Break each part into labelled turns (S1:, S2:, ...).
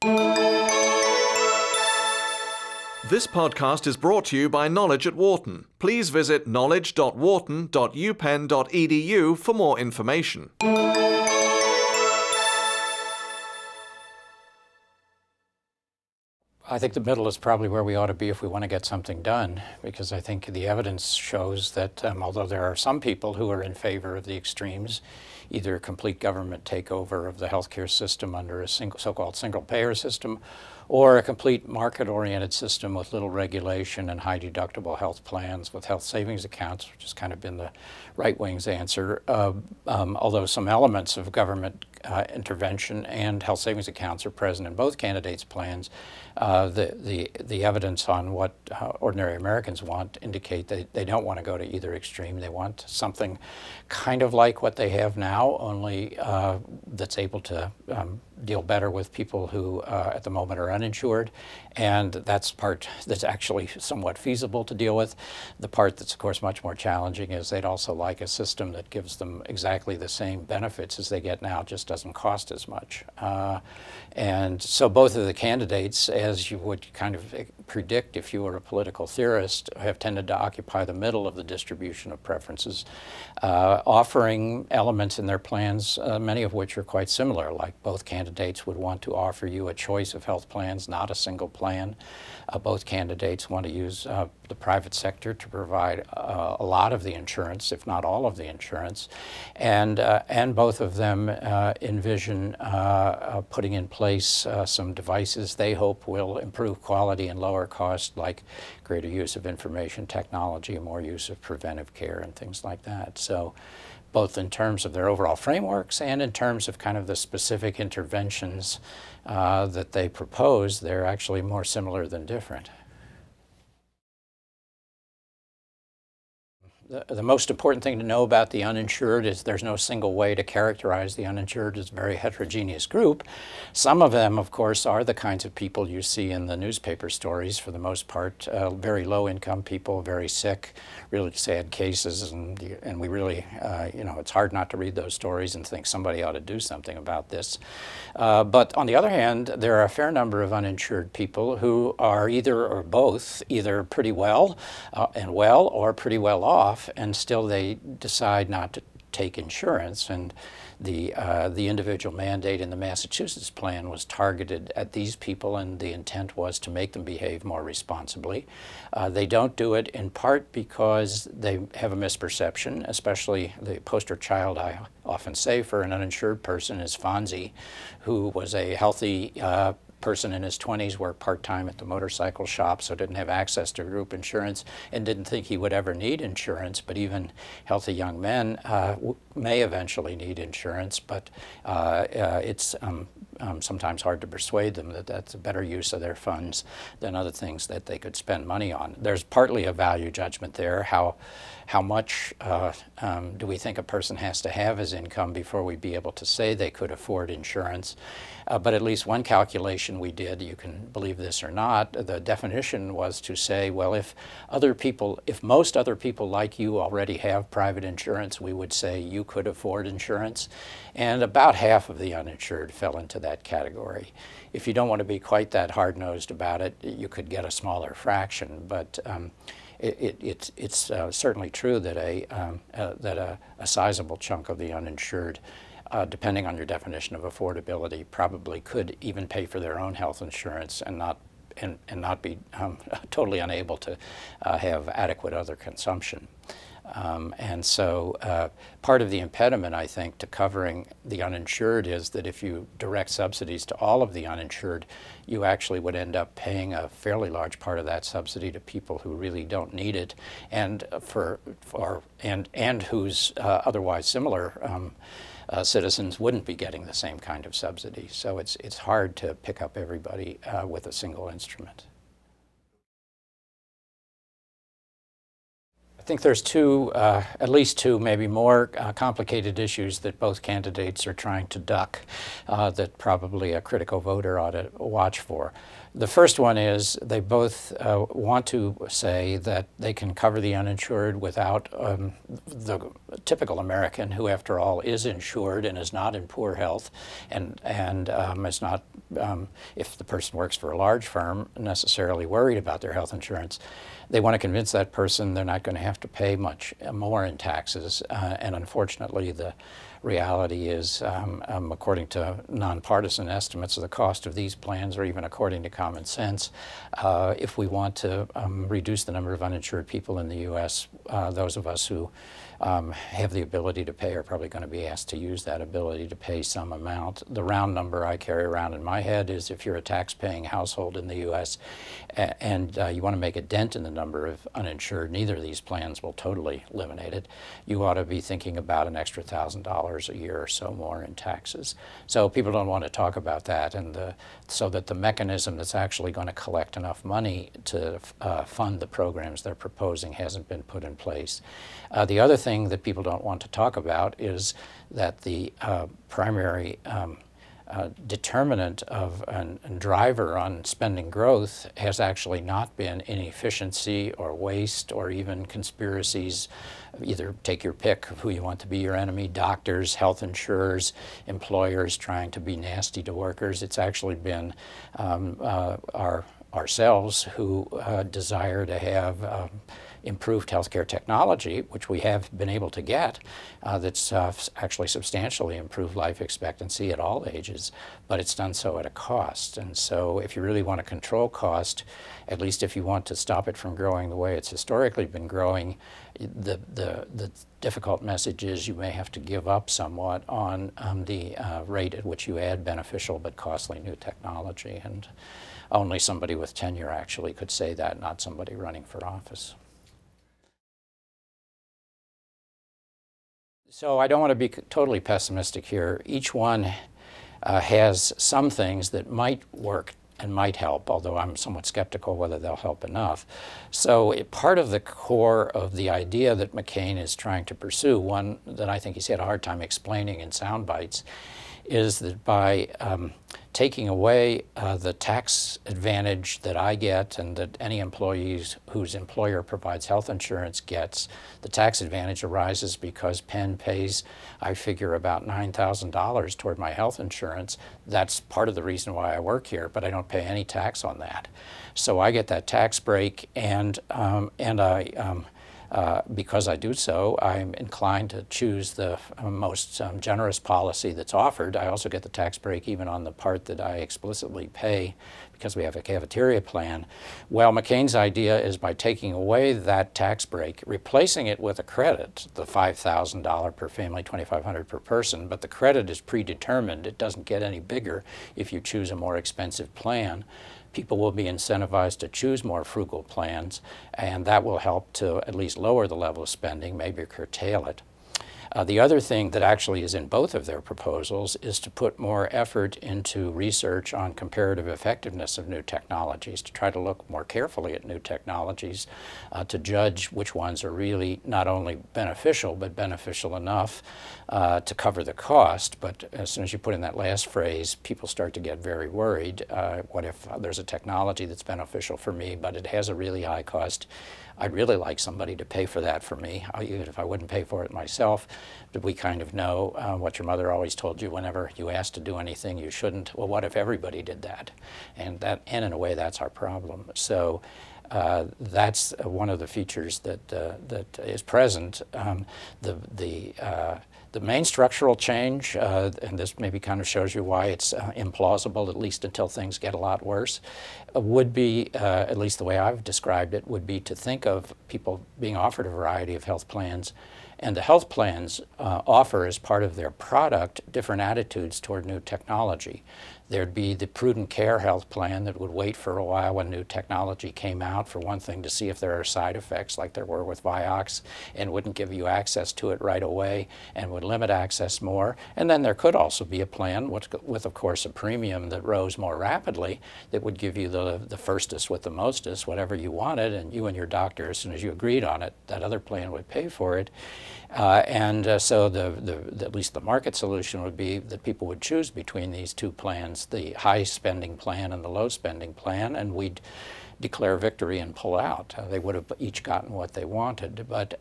S1: This podcast is brought to you by Knowledge at Wharton. Please visit knowledge.wharton.upenn.edu for more information.
S2: I think the middle is probably where we ought to be if we want to get something done, because I think the evidence shows that although there are some people who are in favor of the extremes, either a complete government takeover of the healthcare system under a so-called single-payer system, or a complete market-oriented system with little regulation and high deductible health plans with health savings accounts, which has kind of been the right wing's answer, although some elements of government intervention and health savings accounts are present in both candidates' plans. The evidence on what ordinary Americans want indicate that they don't want to go to either extreme. They want something kind of like what they have now, only that's able to deal better with people who at the moment are uninsured, and that's part that's actually somewhat feasible to deal with. The part that's of course much more challenging is they'd also like a system that gives them exactly the same benefits as they get now, just doesn't cost as much. And so both of the candidates, as you would kind of predict if you were a political theorist, have tended to occupy the middle of the distribution of preferences, offering elements in their plans, many of which are quite similar, like both candidates would want to offer you a choice of health plans, not a single plan. Both candidates want to use the private sector to provide a lot of the insurance, if not all of the insurance, and both of them envision putting in place some devices they hope will improve quality and lower cost, like greater use of information technology, more use of preventive care and things like that. So both in terms of their overall frameworks and in terms of kind of the specific interventions that they propose, they're actually more similar than different. The most important thing to know about the uninsured is there's no single way to characterize the uninsured as a very heterogeneous group. Some of them, of course, are the kinds of people you see in the newspaper stories, for the most part, very low-income people, very sick, really sad cases, and we really, you know, it's hard not to read those stories and think somebody ought to do something about this. But on the other hand, there are a fair number of uninsured people who are either or both, either pretty well or pretty well off, and still they decide not to take insurance. And the individual mandate in the Massachusetts plan was targeted at these people, and the intent was to make them behave more responsibly. They don't do it in part because they have a misperception, especially the poster child I often say for an uninsured person is Fonzie, who was a healthy person in his 20s, worked part-time at the motorcycle shop, so didn't have access to group insurance and didn't think he would ever need insurance. But even healthy young men may eventually need insurance, but it's sometimes hard to persuade them that that's a better use of their funds than other things that they could spend money on. There's partly a value judgment there. How much do we think a person has to have as income before we'd be able to say they could afford insurance? But at least one calculation we did, you can believe this or not, the definition was to say, well, if most other people like you already have private insurance, we would say you could afford insurance. And about half of the uninsured fell into that category. If you don't want to be quite that hard-nosed about it, you could get a smaller fraction. But it's certainly true that a sizable chunk of the uninsured, depending on your definition of affordability, probably could even pay for their own health insurance and not be totally unable to have adequate other consumption. And so part of the impediment, I think, to covering the uninsured is that if you direct subsidies to all of the uninsured, you actually would end up paying a fairly large part of that subsidy to people who really don't need it, and whose otherwise similar citizens wouldn't be getting the same kind of subsidy. So it's hard to pick up everybody with a single instrument. I think there's two, at least two, maybe more complicated issues that both candidates are trying to duck that probably a critical voter ought to watch for. The first one is they both want to say that they can cover the uninsured without the typical American, who after all is insured and is not in poor health, and is not, if the person works for a large firm, necessarily worried about their health insurance. They want to convince that person they're not going to have to pay much more in taxes, and unfortunately the reality is, according to nonpartisan estimates of the cost of these plans, or even according to common sense, if we want to reduce the number of uninsured people in the U.S., those of us who have the ability to pay are probably going to be asked to use that ability to pay some amount. The round number I carry around in my head is if you're a tax-paying household in the U.S. and you want to make a dent in the number of uninsured, neither of these plans will totally eliminate it. You ought to be thinking about an extra $1,000 a year or so more in taxes. So people don't want to talk about that, and so that the mechanism that's actually going to collect enough money to fund the programs they're proposing hasn't been put in place. The other thing that people don't want to talk about is that the primary determinant of and driver on spending growth has actually not been inefficiency or waste or even conspiracies. Either take your pick of who you want to be your enemy: doctors, health insurers, employers trying to be nasty to workers. It's actually been ourselves who desire to have improved healthcare technology, which we have been able to get, that's actually substantially improved life expectancy at all ages, but it's done so at a cost. And so if you really want to control cost, at least if you want to stop it from growing the way it's historically been growing, the difficult message is you may have to give up somewhat on the rate at which you add beneficial but costly new technology. And only somebody with tenure actually could say that, not somebody running for office. So I don't want to be totally pessimistic here. Each one has some things that might work and might help, although I'm somewhat skeptical whether they'll help enough. So part of the core of the idea that McCain is trying to pursue, one that I think he's had a hard time explaining in sound bites, is that by taking away the tax advantage that I get and that any employees whose employer provides health insurance gets, the tax advantage arises because Penn pays, I figure, about $9,000 toward my health insurance. That's part of the reason why I work here, but I don't pay any tax on that. So I get that tax break, and because I do so, I'm inclined to choose the most generous policy that's offered. I also get the tax break even on the part that I explicitly pay because we have a cafeteria plan. Well, McCain's idea is by taking away that tax break, replacing it with a credit, the $5,000 per family, $2,500 per person, but the credit is predetermined. It doesn't get any bigger if you choose a more expensive plan. People will be incentivized to choose more frugal plans, and that will help to at least lower the level of spending, maybe curtail it. The other thing that actually is in both of their proposals is to put more effort into research on comparative effectiveness of new technologies, to try to look more carefully at new technologies, to judge which ones are really not only beneficial, but beneficial enough to cover the cost. But as soon as you put in that last phrase, people start to get very worried. What if there's a technology that's beneficial for me, but it has a really high cost? I'd really like somebody to pay for that for me, even if I wouldn't pay for it myself. But we kind of know what your mother always told you: whenever you asked to do anything you shouldn't. Well, what if everybody did that? And in a way, that's our problem. So that's one of the features that is present. The main structural change, and this maybe kind of shows you why it's implausible, at least until things get a lot worse, would be, at least the way I've described it, would be to think of people being offered a variety of health plans And the health plans offer, as part of their product, different attitudes toward new technology. There'd be the prudent care health plan that would wait for a while when new technology came out, for one thing, to see if there are side effects like there were with Vioxx, and wouldn't give you access to it right away and would limit access more. And then there could also be a plan with of course, a premium that rose more rapidly that would give you the firstest with the mostest, whatever you wanted, and you and your doctor, as soon as you agreed on it, that other plan would pay for it. So at least the market solution would be that people would choose between these two plans, the high spending plan and the low spending plan, and we'd declare victory and pull out. They would have each gotten what they wanted, but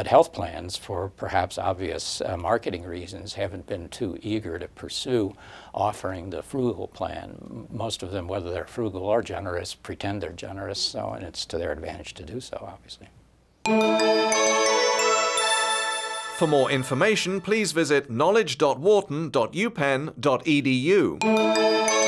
S2: health plans, for perhaps obvious marketing reasons, haven't been too eager to pursue offering the frugal plan. Most of them, whether they're frugal or generous, pretend they're generous, so, and it's to their advantage to do so, obviously.
S1: For more information, please visit knowledge.wharton.upenn.edu.